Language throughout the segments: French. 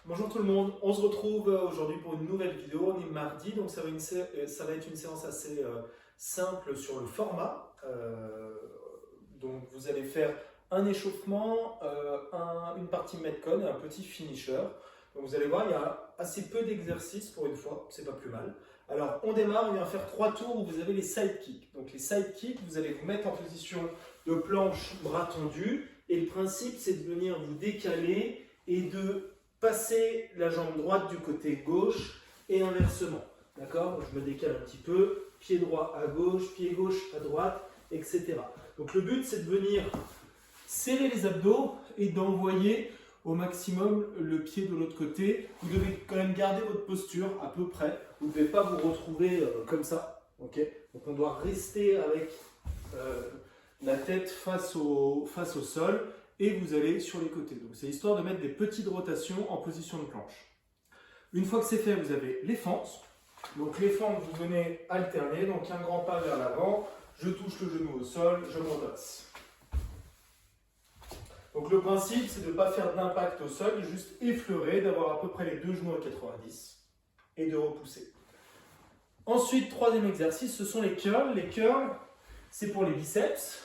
Bonjour tout le monde, on se retrouve aujourd'hui pour une nouvelle vidéo. On est mardi, donc ça va être une séance assez simple sur le format. Donc vous allez faire un échauffement, une partie Metcon et un petit finisher. Donc vous allez voir, il y a assez peu d'exercices pour une fois, c'est pas plus mal. Alors on démarre, on vient faire 3 tours où vous avez les side kicks. Donc les side kicks, vous allez vous mettre en position de planche, bras tendus. Et le principe, c'est de venir vous décaler et de passer la jambe droite du côté gauche et inversement. D'accord? Je me décale un petit peu, pied droit à gauche, pied gauche à droite, etc. Donc le but, c'est de venir serrer les abdos et d'envoyer au maximum le pied de l'autre côté. Vous devez quand même garder votre posture à peu près. Vous ne devez pas vous retrouver comme ça. Okay? Donc on doit rester avec la tête face au sol. Et vous allez sur les côtés. Donc c'est histoire de mettre des petites rotations en position de planche. Une fois que c'est fait, vous avez les fentes. Donc les fentes, vous venez alterner. Donc un grand pas vers l'avant, je touche le genou au sol, je me redresse. Donc le principe, c'est de ne pas faire d'impact au sol, juste effleurer, d'avoir à peu près les deux genoux à 90 et de repousser. Ensuite, troisième exercice, ce sont les curls. Les curls, c'est pour les biceps.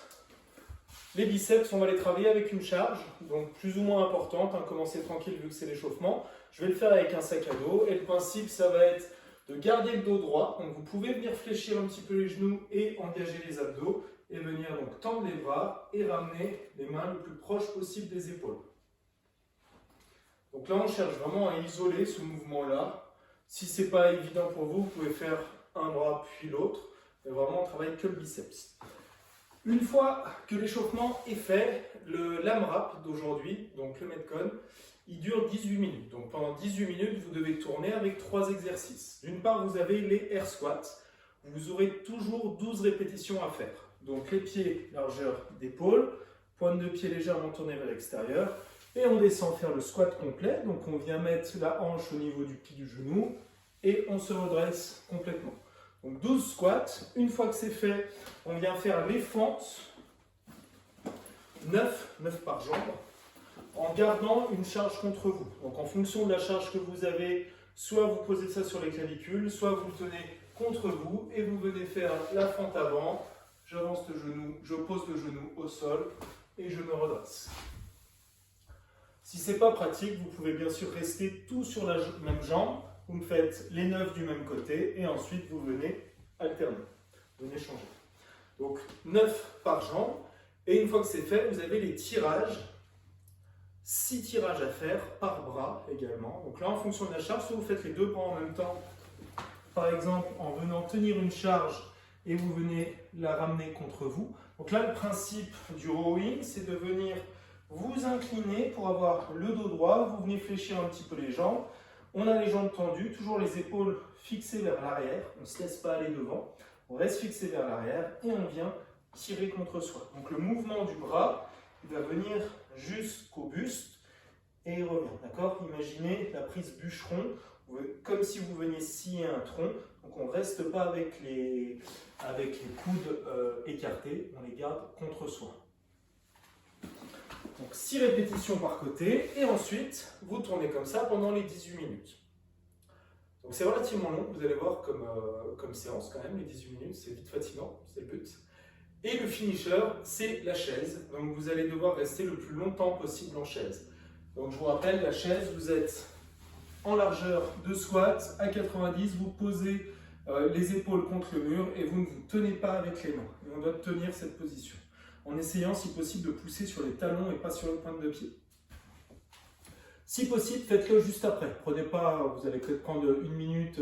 Les biceps, on va les travailler avec une charge, donc plus ou moins importante, commencez tranquille vu que c'est l'échauffement. Je vais le faire avec un sac à dos et le principe, ça va être de garder le dos droit. Donc vous pouvez venir fléchir un petit peu les genoux et engager les abdos et venir donc tendre les bras et ramener les mains le plus proche possible des épaules. Donc là, on cherche vraiment à isoler ce mouvement-là. Si ce n'est pas évident pour vous, vous pouvez faire un bras puis l'autre, mais vraiment on travaille que le biceps. Une fois que l'échauffement est fait, l'AMRAP d'aujourd'hui, donc le Metcon, il dure 18 minutes. Donc pendant 18 minutes, vous devez tourner avec 3 exercices. D'une part, vous avez les air squats. Vous aurez toujours 12 répétitions à faire. Donc les pieds, largeur d'épaule, pointe de pied légèrement tournée vers l'extérieur. Et on descend faire le squat complet. Donc on vient mettre la hanche au niveau du pied du genou et on se redresse complètement. Donc 12 squats, une fois que c'est fait, on vient faire les fentes, 9 par jambe, en gardant une charge contre vous. Donc en fonction de la charge que vous avez, soit vous posez ça sur les clavicules, soit vous le tenez contre vous et vous venez faire la fente avant, j'avance le genou, je pose le genou au sol et je me redresse. Si ce n'est pas pratique, vous pouvez bien sûr rester tout sur la même jambe. Vous me faites les 9 du même côté et ensuite vous venez alterner, venez changer. Donc 9 par jambe et une fois que c'est fait, vous avez les tirages, 6 tirages à faire par bras également. Donc là en fonction de la charge, soit vous faites les 2 bras en même temps, par exemple en venant tenir une charge et vous venez la ramener contre vous. Donc là le principe du rowing, c'est de venir vous incliner pour avoir le dos droit, vous venez fléchir un petit peu les jambes. On a les jambes tendues, toujours les épaules fixées vers l'arrière, on ne se laisse pas aller devant, on reste fixé vers l'arrière et on vient tirer contre soi. Donc le mouvement du bras, il va venir jusqu'au buste et il revient, d'accord? Imaginez la prise bûcheron, comme si vous veniez scier un tronc, donc on ne reste pas avec les coudes écartés, on les garde contre soi. Donc 6 répétitions par côté et ensuite vous tournez comme ça pendant les 18 minutes. Donc c'est relativement long, vous allez voir comme séance quand même, les 18 minutes, c'est vite fatigant, c'est le but. Et le finisher, c'est la chaise, donc vous allez devoir rester le plus longtemps possible en chaise. Donc je vous rappelle, la chaise, vous êtes en largeur de squat à 90, vous posez les épaules contre le mur et vous ne vous tenez pas avec les mains. Et on doit tenir cette position, en essayant si possible de pousser sur les talons et pas sur les pointes de pied. Si possible, faites-le juste après. Prenez pas, vous allez peut-être prendre 1 minute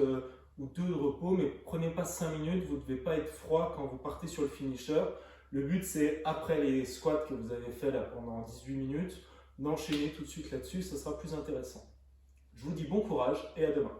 ou 2 de repos, mais prenez pas 5 minutes, vous ne devez pas être froid quand vous partez sur le finisher. Le but c'est, après les squats que vous avez fait là pendant 18 minutes, d'enchaîner tout de suite là-dessus, ça sera plus intéressant. Je vous dis bon courage et à demain.